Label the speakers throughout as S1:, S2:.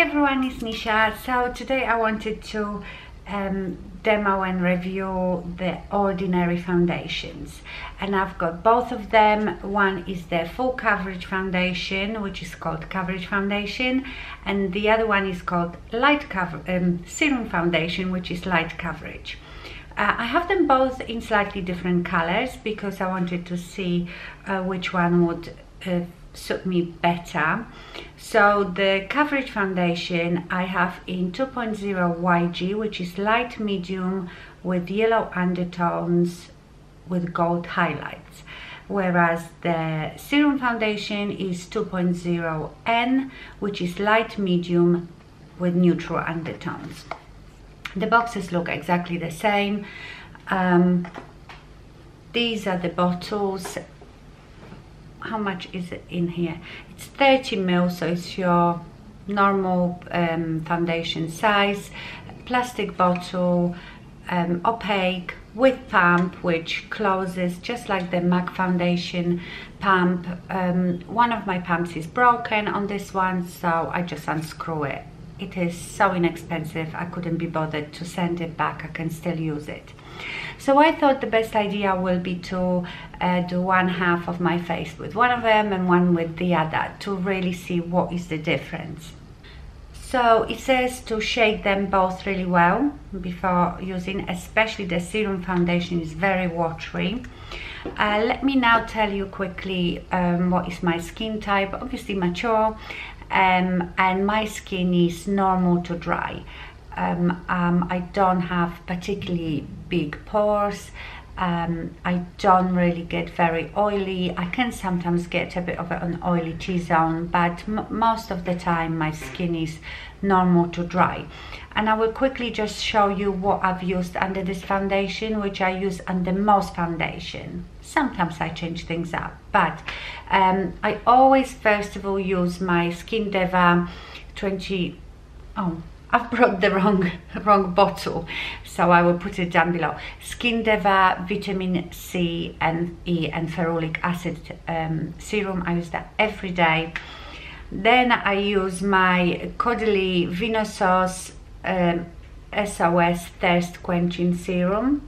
S1: everyone, it's Nisha. So today I wanted to demo and review the Ordinary foundations, and I've got both of them. One is the full coverage foundation, which is called Coverage Foundation, and the other one is called Serum Foundation, which is Light Coverage. I have them both in slightly different colors because I wanted to see which one would suit me better. So the coverage foundation I have in 2.0 YG, which is light medium with yellow undertones with gold highlights, whereas the serum foundation is 2.0 N, which is light medium with neutral undertones. The boxes look exactly the same. These are the bottles. How much is it in here? It's 30 ml, so it's your normal foundation size. Plastic bottle, opaque, with pump, which closes just like the MAC foundation pump. One of my pumps is broken on this one, so I just unscrew it. It is so inexpensive, I couldn't be bothered to send it back. I can still use it. So I thought the best idea will be to do one half of my face with one of them and one with the other to really see what is the difference. So it says to shake them both really well before using, especially the serum foundation is very watery. Let me now tell you quickly what is my skin type. Obviously mature, and my skin is normal to dry. I don't have particularly big pores. I don't really get very oily. I can sometimes get a bit of an oily T-zone, but most of the time my skin is normal to dry. And I will quickly just show you what I've used under this foundation, which I use under most foundation. Sometimes I change things up, but I always first of all use my Skin Deva 20. Oh, I've brought the wrong bottle, so I will put it down below. Skin Deva Vitamin C and E and Ferulic Acid serum. I use that every day. Then I use my Caudelie S.O.S thirst quenching serum.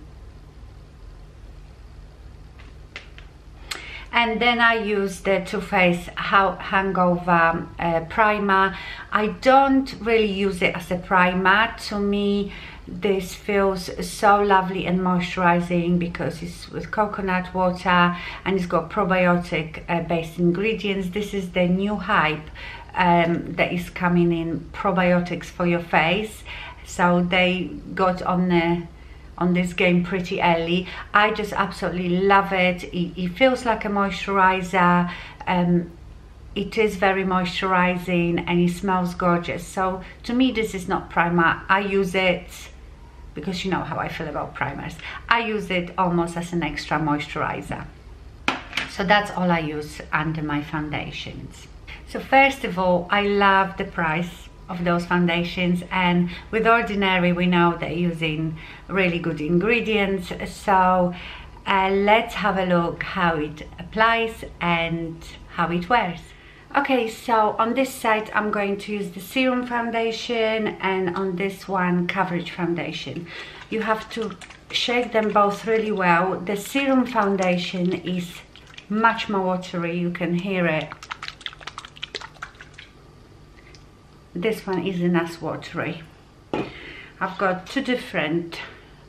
S1: And then I use the Too Faced Hangover primer. I don't really use it as a primer. To me, this feels so lovely and moisturizing because it's with coconut water and it's got probiotic based ingredients. This is the new hype that is coming in, probiotics for your face. So they got on this game pretty early. I just absolutely love it. It feels like a moisturizer. It is very moisturizing and it smells gorgeous. So to me, this is not primer. I use it because you know how I feel about primers. I use it almost as an extra moisturizer. So that's all I use under my foundations. So first of all, I love the price of those foundations, and with Ordinary we know they're using really good ingredients. So let's have a look how it applies and how it wears. Okay, so on this side I'm going to use the serum foundation, and on this one coverage foundation. You have to shake them both really well. The serum foundation is much more watery, you can hear it. This one isn't as watery. I've got two different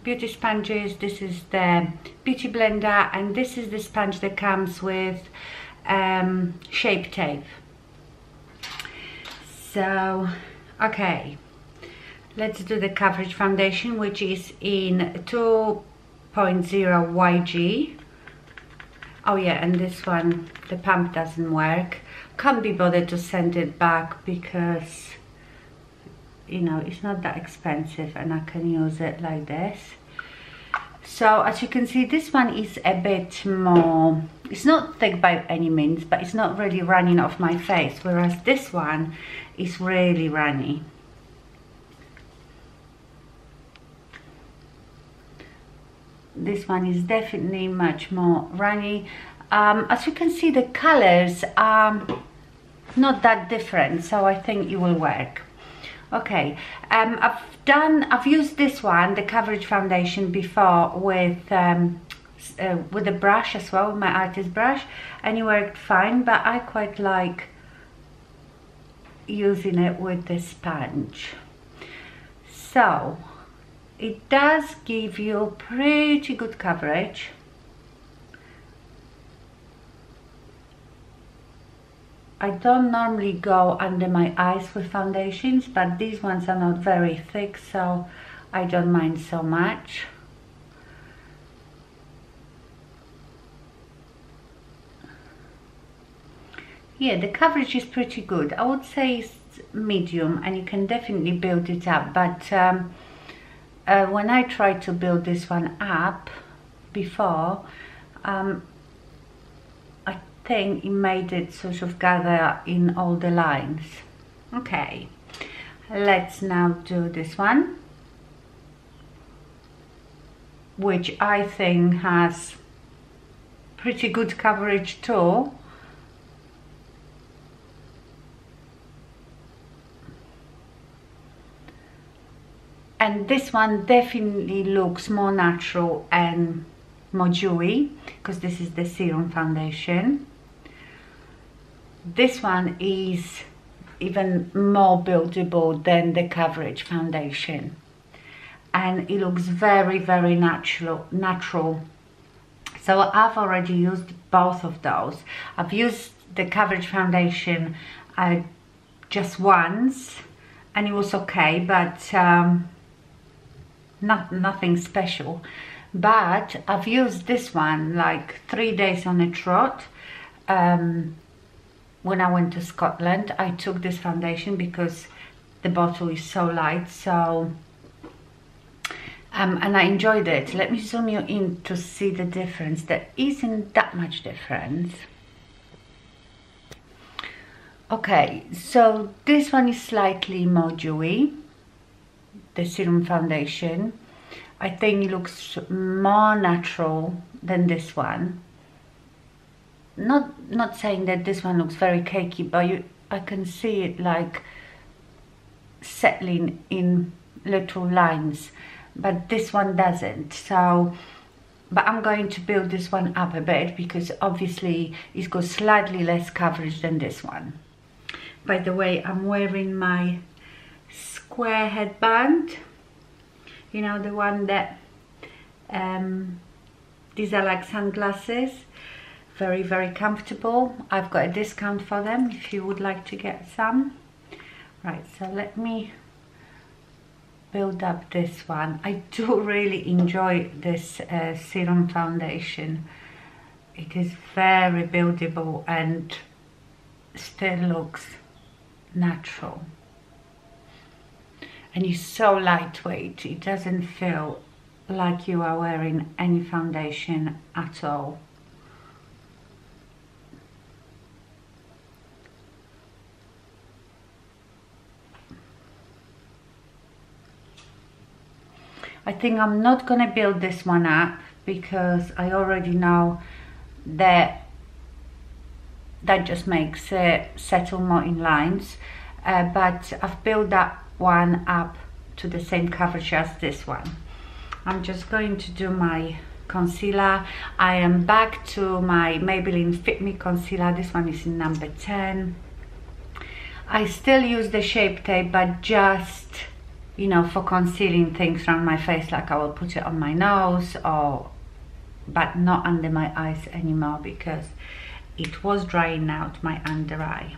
S1: beauty sponges. This is the beauty blender, and this is the sponge that comes with shape tape. So okay, let's do the coverage foundation, which is in 2.0 YG. Oh yeah, and this one, the pump doesn't work. Can't be bothered to send it back because, you know, it's not that expensive and I can use it like this. So as you can see, this one is a bit more, it's not thick by any means, but it's not really running off my face, whereas this one is really runny. This one is definitely much more runny. As you can see, the colors are not that different, so I think it will work. Okay, I've used this one, the coverage foundation, before with a brush as well, my artist brush, and it worked fine, but I quite like using it with the sponge. So it does give you pretty good coverage. I don't normally go under my eyes with foundations, but these ones are not very thick, so I don't mind so much. Yeah, the coverage is pretty good. I would say it's medium, and you can definitely build it up, but when I tried to build this one up before, I think it made it sort of gather in all the lines. Okay, let's now do this one, which I think has pretty good coverage too. And this one definitely looks more natural and more dewy, because this is the Serum Foundation. This one is even more buildable than the coverage foundation, and it looks very, very natural. So I've already used both of those. I've used the coverage foundation just once, and it was okay, but nothing special. But I've used this one like 3 days on a trot. When I went to Scotland, I took this foundation because the bottle is so light, so and I enjoyed it. Let me zoom you in to see the difference. There isn't that much difference. Okay, so this one is slightly more dewy, the Serum Foundation. I think it looks more natural than this one. Not saying that this one looks very cakey, but I can see it like settling in little lines, but this one doesn't. So, but I'm going to build this one up a bit, because obviously it's got slightly less coverage than this one. By the way, I'm wearing my square headband, you know, the one that these are like sunglasses, very, very comfortable. I've got a discount for them if you would like to get some. Right, so let me build up this one. I do really enjoy this Serum Foundation. It is very buildable and still looks natural. And it's so lightweight, it doesn't feel like you are wearing any foundation at all. I think I'm not going to build this one up, because I already know that just makes it settle more in lines, but I've built that one up to the same coverage as this one. I'm just going to do my concealer. I am back to my Maybelline Fitme concealer. This one is in number 10. I still use the Shape Tape, but just, you know, for concealing things around my face, like I will put it on my nose, but not under my eyes anymore, because it was drying out my under eye.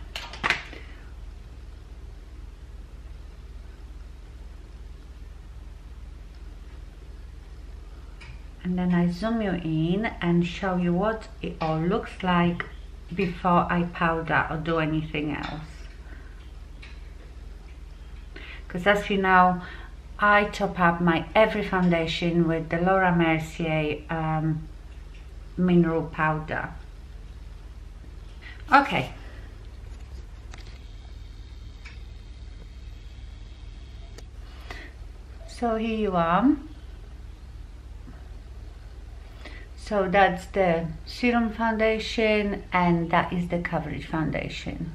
S1: And then I zoom you in and show you what it all looks like before I powder or do anything else. Because as you know, I top up my every foundation with the Laura Mercier mineral powder. Okay. So here you are. So that's the Serum Foundation, and that is the coverage foundation.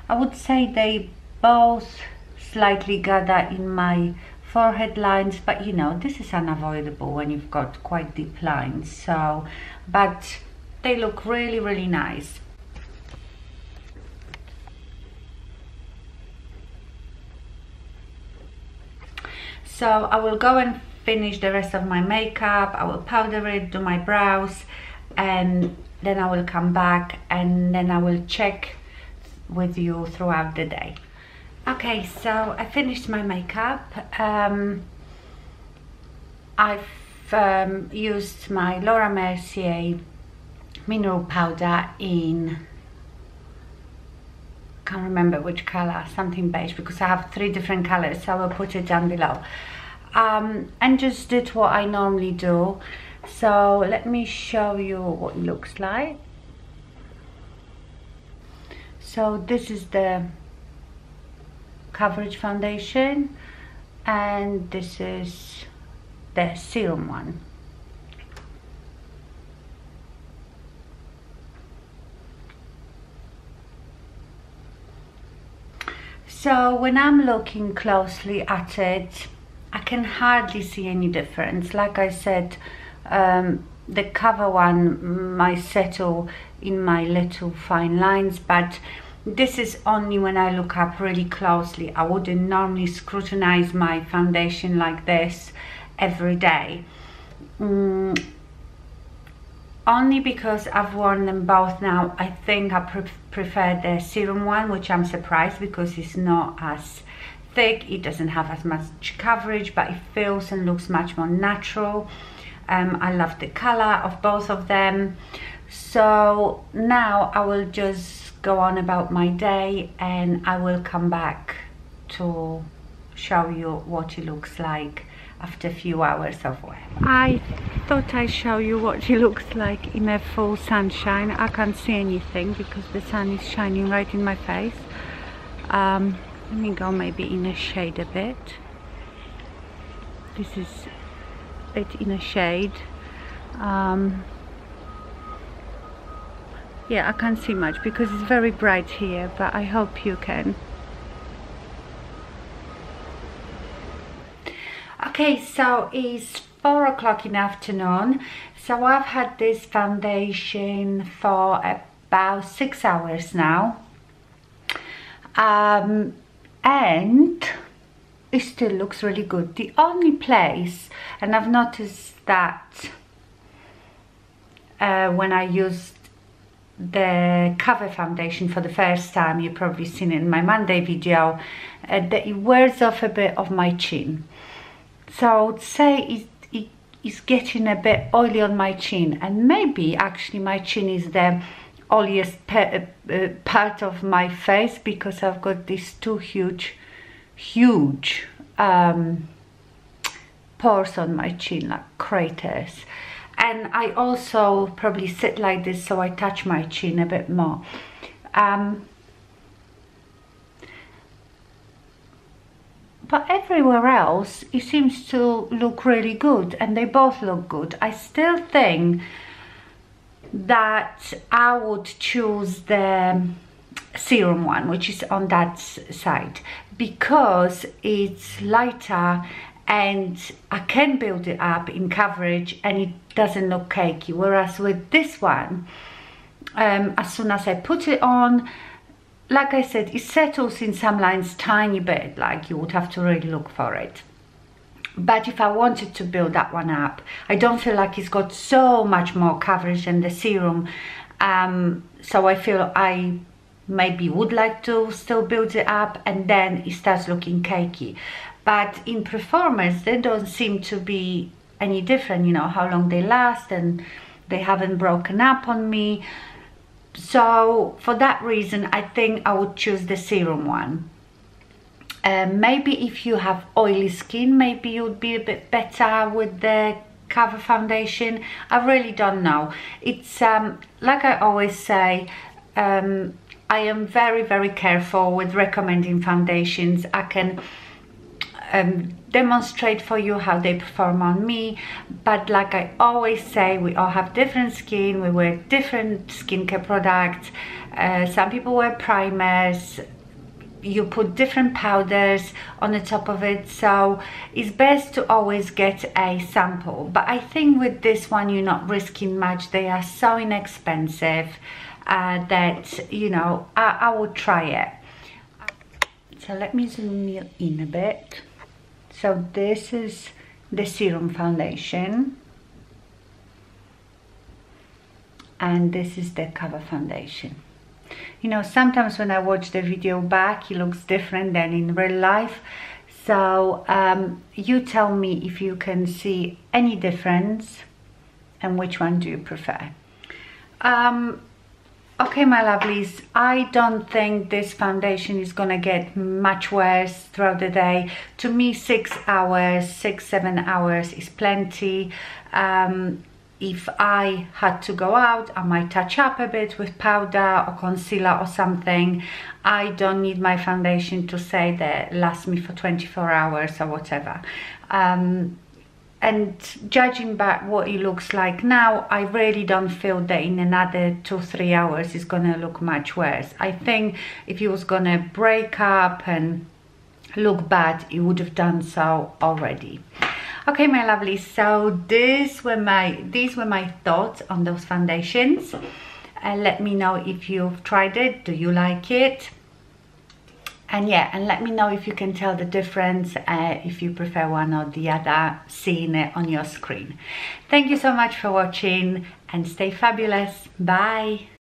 S1: I would say they both slightly gather in my forehead lines, but you know, this is unavoidable when you've got quite deep lines. So, but they look really, really nice. So I will go and finish the rest of my makeup. I will powder it, do my brows, and then I will come back and then I will check with you throughout the day. Okay, so I finished my makeup. I've used my Laura Mercier Mineral powder in, can't remember which color, something beige, because I have 3 different colors, so I will put it down below. And just did what I normally do. So let me show you what it looks like. So this is the coverage foundation, and this is the serum one. So when I'm looking closely at it, I can hardly see any difference. Like I said, the cover one might settle in my little fine lines, but this is only when I look up really closely. I wouldn't normally scrutinize my foundation like this every day. Only because I've worn them both now, I think I prefer the serum one, which I'm surprised because it's not as thick, it doesn't have as much coverage, but it feels and looks much more natural. I love the color of both of them. So now I will just go on about my day and I will come back to show you what it looks like after a few hours of wear. I thought I'd show you what it looks like in a full sunshine. I can't see anything because the sun is shining right in my face. Let me go maybe in a shade a bit. This is it in a shade. Yeah, I can't see much because it's very bright here, but I hope you can. Okay, so it's 4 o'clock in the afternoon. So I've had this foundation for about 6 hours now. And it still looks really good. The only place, and I've noticed that when I used the cover foundation for the first time, you've probably seen it in my Monday video, that it wears off a bit of my chin. So I would say it's getting a bit oily on my chin, and maybe actually my chin is the oiliest part of my face because I've got these 2 huge pores on my chin, like craters. And I also probably sit like this, so I touch my chin a bit more. But everywhere else, it seems to look really good, and they both look good. I still think that I would choose the serum one, which is on that side, because it's lighter and I can build it up in coverage and it doesn't look cakey. Whereas with this one, as soon as I put it on, like I said, it settles in some lines tiny bit, like you would have to really look for it. But if I wanted to build that one up, I don't feel like it's got so much more coverage than the serum. So I feel I maybe would like to still build it up, and then it starts looking cakey. But in performance, they don't seem to be any different, you know, how long they last, and they haven't broken up on me. So for that reason, I think I would choose the serum one. Maybe if you have oily skin, maybe you would be a bit better with the cover foundation. I really don't know. It's like I always say, I am very, very careful with recommending foundations. I can demonstrate for you how they perform on me, but like I always say, we all have different skin, we wear different skincare products. Some people wear primers, you put different powders on the top of it, so it's best to always get a sample. But I think with this one you're not risking much. They are so inexpensive that, you know, I would try it. So let me zoom you in a bit. So this is the Serum Foundation, and this is the Cover Foundation. You know, sometimes when I watch the video back, it looks different than in real life. So you tell me if you can see any difference and which one do you prefer. Okay, my lovelies, I don't think this foundation is gonna get much worse throughout the day. To me, 6 hours, 6-7 hours is plenty. If I had to go out, I might touch up a bit with powder or concealer or something. I don't need my foundation to say that lasts me for 24 hours or whatever. And judging by what it looks like now, I really don't feel that in another 2-3 hours it's gonna look much worse. I think if it was gonna break up and look bad, it would have done so already. Okay, my lovely, so these were my thoughts on those foundations. Let me know if you've tried it. Do you like it? And yeah, and let me know if you can tell the difference, if you prefer one or the other, seeing it on your screen. Thank you so much for watching, and stay fabulous. Bye.